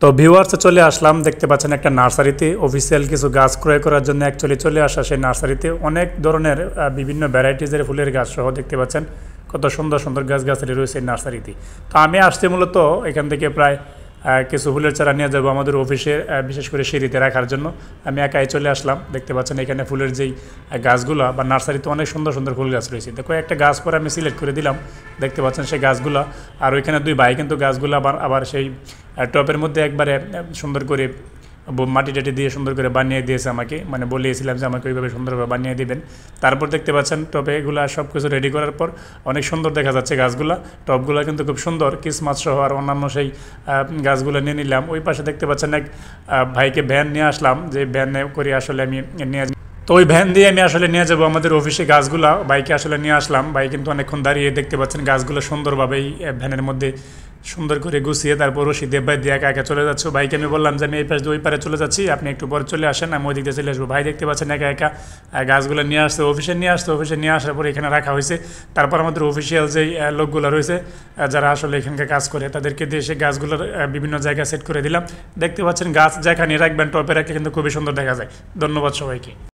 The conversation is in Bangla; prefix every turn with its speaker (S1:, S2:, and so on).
S1: তো ভিউয়ার্সে চলে আসলাম, দেখতে পাচ্ছেন একটা নার্সারিতে অফিসিয়াল কিছু গাছ ক্রয় করার জন্য অ্যাকচুয়ালি চলে আসা। সেই নার্সারিতে অনেক ধরনের বিভিন্ন ভ্যারাইটিজের ফুলের গাছ সহ দেখতে পাচ্ছেন কত সুন্দর সুন্দর গাছগাছালি রয়েছে এই নার্সারিতে। তো আমি আসছি মূলত এখান থেকে প্রায় কিছু ফুলের চারা নিয়ে যাবো আমাদের অফিসে, বিশেষ করে সিঁড়িতে রাখার জন্য। আমি একাই চলে আসলাম। দেখতে পাচ্ছেন এখানে ফুলের যেই গাছগুলো বা নার্সারিতে অনেক সুন্দর সুন্দর ফুল গাছ রয়েছে। তো কয়েকটা গাছ পরে আমি সিলেক্ট করে দিলাম, দেখতে পাচ্ছেন সেই গাছগুলো। আর ওইখানে দুই ভাই কিন্তু গাছগুলো আবার সেই টপের মধ্যে একবারে সুন্দর করে মাটি টাটি দিয়ে সুন্দর করে বানিয়ে দিয়েছে আমাকে, মানে বলিয়েছিলাম যে আমাকে ওইভাবে সুন্দরভাবে বানিয়ে দিবেন। তারপর দেখতে পাচ্ছেন টপে এগুলো সব কিছু রেডি করার পর অনেক সুন্দর দেখা যাচ্ছে গাছগুলো। টপগুলো কিন্তু খুব সুন্দর, কিসমাস সহ আর অন্যান্য সেই গাছগুলো নিয়ে নিলাম। ওই পাশে দেখতে পাচ্ছেন এক ভাইকে ভ্যান নিয়ে আসলাম, যে ভ্যানে করে আসলে আমি নিয়ে, তো ওই ভ্যান দিয়ে আমি আসলে নিয়ে যাবো আমাদের অফিসে গাছগুলো। বাইকে আসলে নিয়ে আসলাম, ভাই কিন্তু অনেকক্ষণ দাঁড়িয়ে, দেখতে পাচ্ছেন গাছগুলো সুন্দরভাবে এই ভ্যানের মধ্যে সুন্দর করে গুছিয়ে তারপর রশি দিয়ে বাই দিয়ে একা একা চলে যাচ্ছ। ভাইকে আমি বললাম যে আমি এই পাশে ওই পারে চলে যাচ্ছি, আপনি একটু পরে চলে আসেন, আমি ওই দিক দিয়ে চলে আসবো। ভাই দেখতে পাচ্ছেন একা একা গাছগুলো নিয়ে আসতে অফিসে অফিসে নিয়ে আসার পর এখানে রাখা হয়েছে। তারপর আমাদের অফিসিয়াল যেই লোকগুলো রয়েছে যারা আসলে এখানকার কাজ করে তাদেরকে দিয়ে সে গাছগুলোর বিভিন্ন জায়গায় সেট করে দিলাম। দেখতে পাচ্ছেন গাছ যেখানে রাখবেন টপে রাখলে কিন্তু খুবই সুন্দর দেখা যায়। ধন্যবাদ সবাইকে।